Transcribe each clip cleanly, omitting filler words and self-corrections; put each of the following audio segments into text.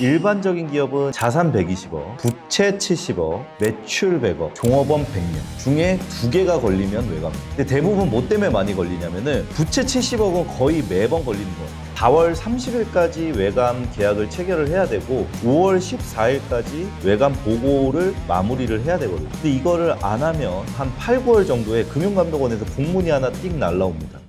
일반적인 기업은 자산 120억, 부채 70억, 매출 100억, 종업원 100명 중에 2개가 걸리면 외곽입니다. 근데 대부분 뭐 때문에 많이 걸리냐면은 부채 70억은 거의 매번 걸리는 거예요. 4월 30일까지 외감 계약을 체결을 해야 되고 5월 14일까지 외감 보고를 마무리를 해야 되거든요. 근데 이거를 안 하면 한 8, 9월 정도에 금융감독원에서 공문이 하나 띡 날라옵니다.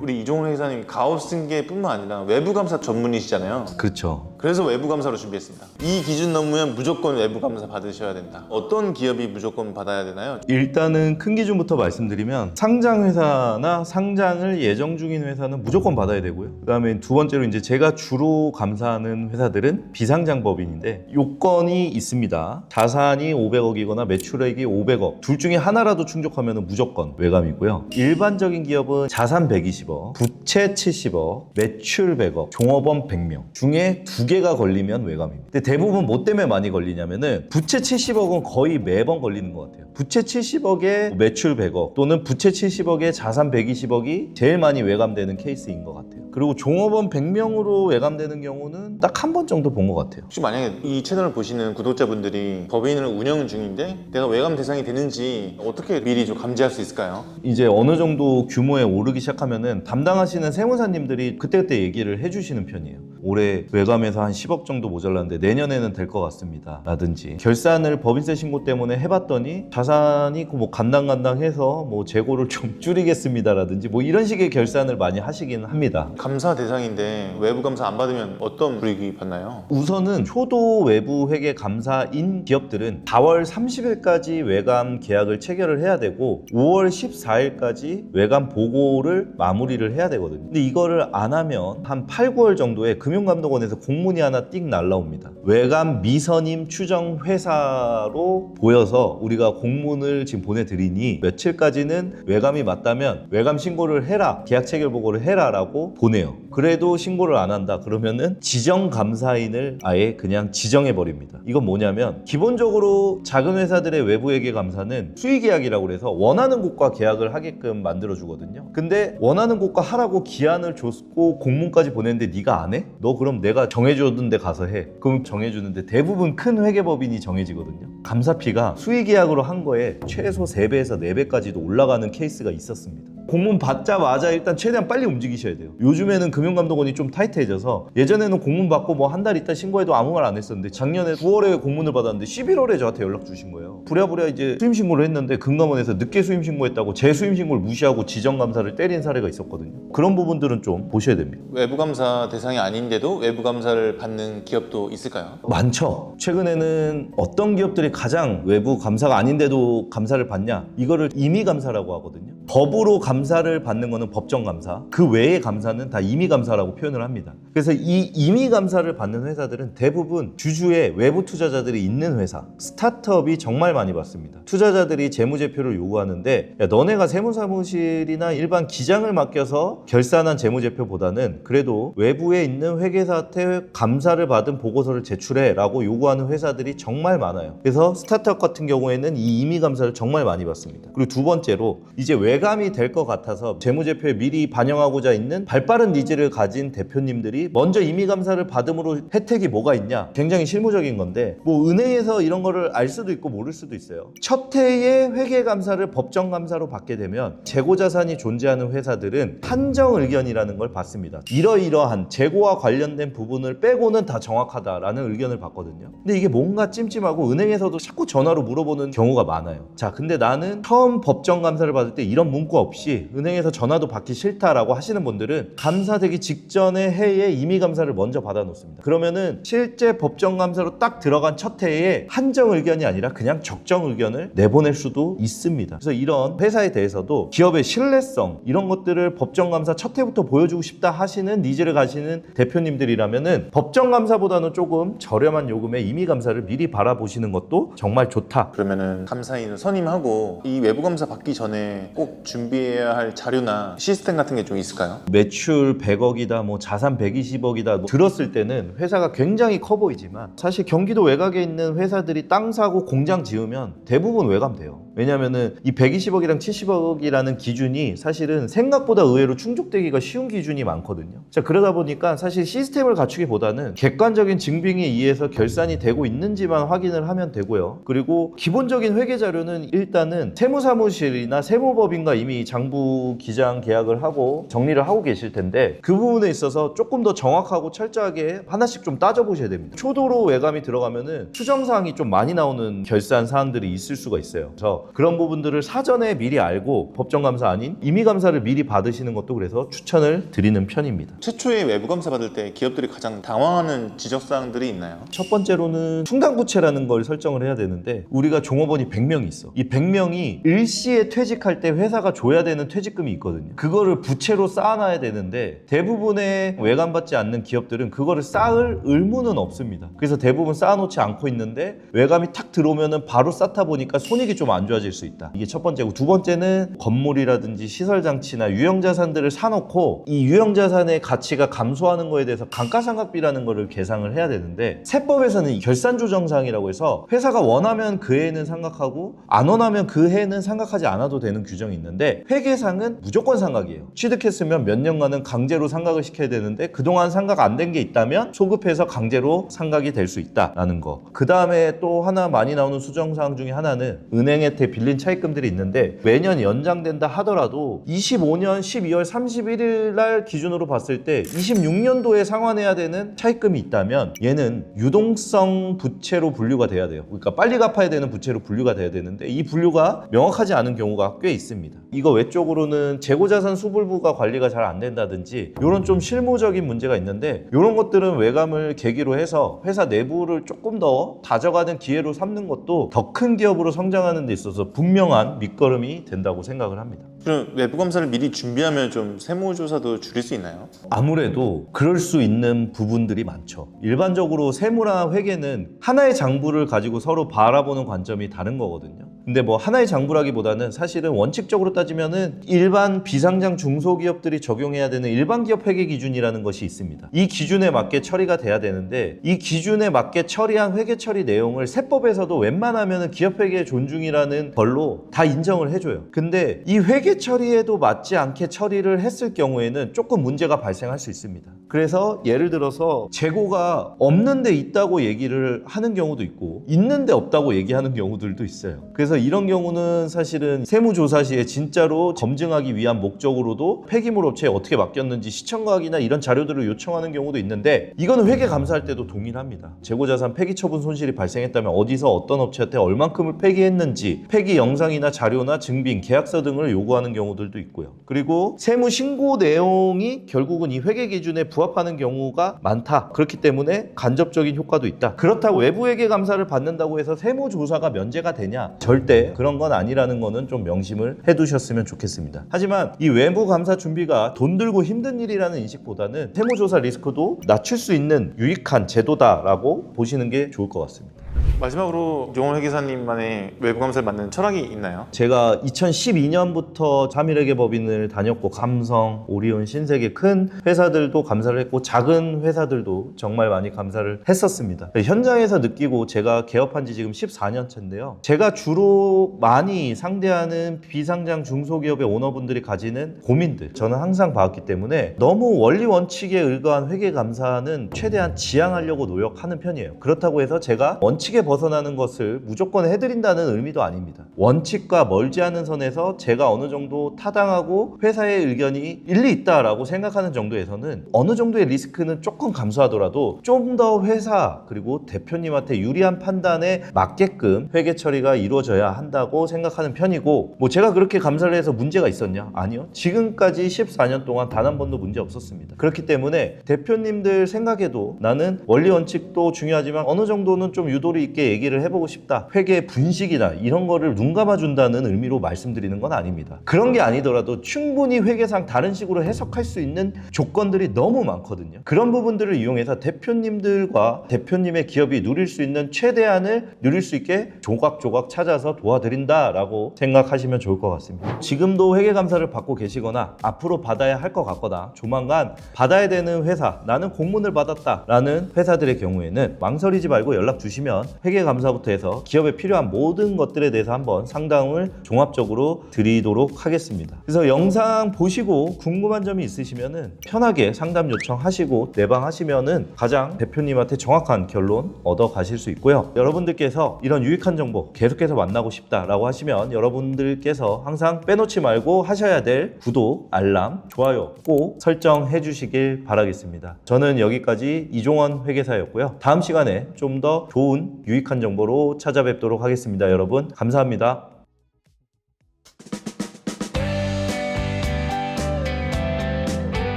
우리 이종훈 회장님이 가업승계뿐만 아니라 외부감사 전문이시잖아요. 그렇죠. 그래서 외부감사로 준비했습니다. 이 기준 넘으면 무조건 외부감사 받으셔야 된다. 어떤 기업이 무조건 받아야 되나요? 일단은 큰 기준부터 말씀드리면 상장회사나 상장을 예정 중인 회사는 무조건 받아야 되고요. 그다음에 두 번째로 이제 제가 주로 감사하는 회사들은 비상장법인인데 요건이 있습니다. 자산이 500억이거나 매출액이 500억 둘 중에 하나라도 충족하면 무조건 외감이고요. 일반적인 기업은 자산 120억, 부채 70억, 매출 100억, 종업원 100명 중에 2개가 걸리면 외감입니다. 근데 대부분 뭐 때문에 많이 걸리냐면은 부채 70억은 거의 매번 걸리는 것 같아요. 부채 70억에 매출 100억 또는 부채 70억에 자산 120억이 제일 많이 외감되는 케이스인 것 같아요. 그리고 종업원 100명으로 외감되는 경우는 딱 한 번 정도 본 것 같아요. 혹시 만약에 이 채널을 보시는 구독자분들이 법인을 운영 중인데 내가 외감 대상이 되는지 어떻게 미리 좀 감지할 수 있을까요? 이제 어느 정도 규모에 오르기 시작하면은 담당하시는 세무사님들이 그때그때 얘기를 해주시는 편이에요. 올해 외감에서 한 10억 정도 모자랐는데 내년에는 될 것 같습니다 라든지 결산을 법인세 신고 때문에 해봤더니 자산이 뭐 간당간당해서 뭐 재고를 좀 줄이겠습니다 라든지 뭐 이런 식의 결산을 많이 하시긴 합니다. 감사 대상인데 외부 감사 안 받으면 어떤 불이익이 받나요? 우선은 초도 외부 회계 감사인 기업들은 4월 30일까지 외감 계약을 체결을 해야 되고 5월 14일까지 외감 보고를 마무리를 해야 되거든요. 근데 이거를 안 하면 한 8, 9월 정도에 금융감독원에서 공문이 하나 띡 날라옵니다. 외감 미선임 추정 회사로 보여서 우리가 공문을 지금 보내드리니 며칠까지는 외감이 맞다면 외감 신고를 해라, 계약 체결 보고를 해라 라고 보내요. 그래도 신고를 안 한다 그러면은 지정 감사인을 아예 그냥 지정해 버립니다. 이건 뭐냐면 기본적으로 작은 회사들의 외부 회계 감사는 수의 계약이라고 그래서 원하는 곳과 계약을 하게끔 만들어 주거든요. 근데 원하는 곳과 하라고 기한을 줬고 공문까지 보냈는데 네가 안 해? 너 그럼 내가 정해줬는데 가서 해. 그럼 정해주는데 대부분 큰 회계법인이 정해지거든요. 감사피가 수의 계약으로 한 거에 최소 3배에서 4배까지도 올라가는 케이스가 있었습니다. 공문 받자마자 일단 최대한 빨리 움직이셔야 돼요. 요즘에는 금융감독원이 좀 타이트해져서 예전에는 공문 받고 뭐 한 달 있다 신고해도 아무 말 안 했었는데 작년에 9월에 공문을 받았는데 11월에 저한테 연락 주신 거예요. 부랴부랴 이제 수임신고를 했는데 금감원에서 늦게 수임신고했다고 제 수임신고를 무시하고 지정감사를 때린 사례가 있었거든요. 그런 부분들은 좀 보셔야 됩니다. 외부 감사 대상이 아닌데도 외부 감사를 받는 기업도 있을까요? 많죠. 최근에는 어떤 기업들이 가장 외부 감사가 아닌데도 감사를 받냐? 이거를 임의감사라고 하거든요. 법으로 감사를 받는 거는 법정감사, 그 외의 감사는 다 임의감사라고 표현을 합니다. 그래서 이 임의감사를 받는 회사들은 대부분 주주에 외부 투자자들이 있는 회사, 스타트업이 정말 많이 받습니다. 투자자들이 재무제표를 요구하는데 야, 너네가 세무사무실이나 일반 기장을 맡겨서 결산한 재무제표보다는 그래도 외부에 있는 회계사한테 감사를 받은 보고서를 제출해 라고 요구하는 회사들이 정말 많아요. 그래서 스타트업 같은 경우에는 이 임의감사를 정말 많이 받습니다. 그리고 두 번째로 이제 외감이 될 것 같아서 재무제표에 미리 반영하고자 있는 발빠른 니즈를 가진 대표님들이 먼저 임의감사를 받음으로 혜택이 뭐가 있냐? 굉장히 실무적인 건데 뭐 은행에서 이런 거를 알 수도 있고 모를 수도 있어요. 첫 해에 회계감사를 법정감사로 받게 되면 재고자산이 존재하는 회사들은 한정 의견이라는 걸 받습니다. 이러이러한 재고와 관련된 부분을 빼고는 다 정확하다라는 의견을 받거든요. 근데 이게 뭔가 찜찜하고 은행에서도 자꾸 전화로 물어보는 경우가 많아요. 자, 근데 나는 처음 법정감사를 받을 때 이런 문구 없이 은행에서 전화도 받기 싫다라고 하시는 분들은 감사되기 직전에 해에 임의감사를 먼저 받아놓습니다. 그러면은 실제 법정감사로 딱 들어간 첫 해에 한정 의견이 아니라 그냥 적정 의견을 내보낼 수도 있습니다. 그래서 이런 회사에 대해서도 기업의 신뢰성 이런 것들을 법정감사 첫 해부터 보여주고 싶다 하시는 니즈를 가시는 대표님들이라면은 법정감사보다는 조금 저렴한 요금의 임의감사를 미리 바라보시는 것도 정말 좋다. 그러면은 감사인을 선임하고 이 외부 감사 받기 전에 꼭 준비해야 할 자료나 시스템 같은 게 좀 있을까요? 매출 100억이다, 뭐 자산 120억이다 뭐 들었을 때는 회사가 굉장히 커 보이지만 사실 경기도 외곽에 있는 회사들이 땅 사고 공장 지으면 대부분 외감돼요. 왜냐면은 이 120억이랑 70억이라는 기준이 사실은 생각보다 의외로 충족되기가 쉬운 기준이 많거든요. 자, 그러다 보니까 사실 시스템을 갖추기보다는 객관적인 증빙에 의해서 결산이 되고 있는지만 확인을 하면 되고요. 그리고 기본적인 회계 자료는 일단은 세무사무실이나 세무법인과 이미 장부 기장 계약을 하고 정리를 하고 계실 텐데 그 부분에 있어서 조금 더 정확하고 철저하게 하나씩 좀 따져보셔야 됩니다. 초도로 외감이 들어가면은 수정사항이 좀 많이 나오는 결산 사항들이 있을 수가 있어요. 그래서 그런 부분들을 사전에 미리 알고 법정감사 아닌 임의감사를 미리 받으시는 것도 그래서 추천을 드리는 편입니다. 최초에 외부 감사 받을 때 기업들이 가장 당황하는 지적사항들이 있나요? 첫 번째로는 충당부채라는 걸 설정을 해야 되는데 우리가 종업원이 100명이 있어. 이 100명이 일시에 퇴직할 때 회사가 줘야 되는 퇴직금이 있거든요. 그거를 부채로 쌓아놔야 되는데 대부분의 외감받지 않는 기업들은 그거를 쌓을 의무는 없습니다. 그래서 대부분 쌓아놓지 않고 있는데 외감이 탁 들어오면은 바로 쌓다 보니까 손익이 좀 안 좋아질 수 있다. 이게 첫 번째고, 두 번째는 건물이라든지 시설장치나 유형자산들을 사놓고 이 유형자산의 가치가 감소하는 거에 대해서 감가상각비라는 거를 계상을 해야 되는데 세법에서는 이 결산조정사항이라고 해서 회사가 원하면 그 해에는 상각하고 안 원하면 그 해에는 상각하지 않아도 되는 규정이 있는데 회계상은 무조건 상각이에요. 취득했으면 몇 년간은 강제로 상각을 시켜야 되는데 그동안 상각 안 된 게 있다면 소급해서 강제로 상각이 될 수 있다라는 거. 그 다음에 또 하나 많이 나오는 수정사항 중에 하나는 은행한테 빌린 차입금들이 있는데 매년 연장된다 하더라도 25년 12월 31일 날 기준으로 봤을 때 26년도에 상환해야 되는 차입금이 있다면 얘는 유동성 부채로 분류가 돼야 돼요. 그러니까 빨리 갚아야 되는 부채로 분류가 돼야 되는데 이 분류가 명확하지 않은 경우가 꽤 있습니다. 이거 외적으로는 재고자산 수불부가 관리가 잘 안 된다든지 이런 좀 실무적인 문제가 있는데 이런 것들은 외감을 계기로 해서 회사 내부를 조금 더 다져가는 기회로 삼는 것도 더 큰 기업으로 성장하는 데 있어서 분명한 밑거름이 된다고 생각을 합니다. 그럼 외부 감사를 미리 준비하면 좀 세무조사도 줄일 수 있나요? 아무래도 그럴 수 있는 부분들이 많죠. 일반적으로 세무나 회계는 하나의 장부를 가지고 서로 바라보는 관점이 다른 거거든요. 근데 뭐 하나의 장부라기보다는 사실은 원칙적으로 따지면은 일반 비상장 중소기업들이 적용해야 되는 일반 기업 회계 기준이라는 것이 있습니다. 이 기준에 맞게 처리가 돼야 되는데 이 기준에 맞게 처리한 회계 처리 내용을 세법에서도 웬만하면은 기업 회계 존중이라는 걸로 다 인정을 해줘요. 근데 이 회계 처리에도 맞지 않게 처리를 했을 경우에는 조금 문제가 발생할 수 있습니다. 그래서 예를 들어서 재고가 없는데 있다고 얘기를 하는 경우도 있고 있는데 없다고 얘기하는 경우들도 있어요. 그래서 이런 경우는 사실은 세무조사 시에 진짜로 검증하기 위한 목적으로도 폐기물 업체에 어떻게 맡겼는지 시청각이나 이런 자료들을 요청하는 경우도 있는데 이거는 회계 감사할 때도 동일합니다. 재고자산 폐기 처분 손실이 발생했다면 어디서 어떤 업체한테 얼만큼을 폐기했는지 폐기 영상이나 자료나 증빙, 계약서 등을 요구하는 경우들도 있고요. 그리고 세무 신고 내용이 결국은 이 회계 기준에 부합하는 경우가 많다. 그렇기 때문에 간접적인 효과도 있다. 그렇다고 외부 회계 감사를 받는다고 해서 세무조사가 면제가 되냐? 절대 그런 건 아니라는 거는 좀 명심을 해두셨으면 좋겠습니다. 하지만 이 외부 감사 준비가 돈 들고 힘든 일이라는 인식보다는 세무조사 리스크도 낮출 수 있는 유익한 제도다라고 보시는 게 좋을 것 같습니다. 마지막으로 용원 회계사님만의 외부 감사를 맡는 철학이 있나요? 제가 2012년부터 자밀회계법인을 다녔고 삼성, 오리온, 신세계 큰 회사들도 감사를 했고 작은 회사들도 정말 많이 감사를 했었습니다. 현장에서 느끼고 제가 개업한 지 지금 14년 차인데요. 제가 주로 많이 상대하는 비상장 중소기업의 오너분들이 가지는 고민들 저는 항상 봐왔기 때문에 너무 원리 원칙에 의거한 회계 감사는 최대한 지양하려고 노력하는 편이에요. 그렇다고 해서 제가 원칙에 벗어나는 것을 무조건 해드린다는 의미도 아닙니다. 원칙과 멀지 않은 선에서 제가 어느 정도 타당하고 회사의 의견이 일리 있다라고 생각하는 정도에서는 어느 정도의 리스크는 조금 감수하더라도 좀 더 회사 그리고 대표님한테 유리한 판단에 맞게끔 회계 처리가 이루어져야 한다고 생각하는 편이고 뭐 제가 그렇게 감사를 해서 문제가 있었냐? 아니요. 지금까지 14년 동안 단 한 번도 문제 없었습니다. 그렇기 때문에 대표님들 생각에도 나는 원리 원칙도 중요하지만 어느 정도는 좀 유도리 있게 얘기를 해보고 싶다. 회계 분식이나 이런 거를 눈 감아준다는 의미로 말씀드리는 건 아닙니다. 그런 게 아니더라도 충분히 회계상 다른 식으로 해석할 수 있는 조건들이 너무 많거든요. 그런 부분들을 이용해서 대표님들과 대표님의 기업이 누릴 수 있는 최대한을 누릴 수 있게 조각조각 찾아서 도와드린다라고 생각하시면 좋을 것 같습니다. 지금도 회계감사를 받고 계시거나 앞으로 받아야 할 것 같거나 조만간 받아야 되는 회사, 나는 공문을 받았다라는 회사들의 경우에는 망설이지 말고 연락 주시면 회계감사부터 해서 기업에 필요한 모든 것들에 대해서 한번 상담을 종합적으로 드리도록 하겠습니다. 그래서 영상 보시고 궁금한 점이 있으시면은 편하게 상담 요청하시고 내방하시면은 가장 대표님한테 정확한 결론 얻어 가실 수 있고요. 여러분들께서 이런 유익한 정보 계속해서 만나고 싶다라고 하시면 여러분들께서 항상 빼놓지 말고 하셔야 될 구독, 알람, 좋아요 꼭 설정해 주시길 바라겠습니다. 저는 여기까지 이종원 회계사였고요. 다음 시간에 좀 더 좋은 유익한 정보로 찾아뵙도록 하겠습니다. 여러분 감사합니다.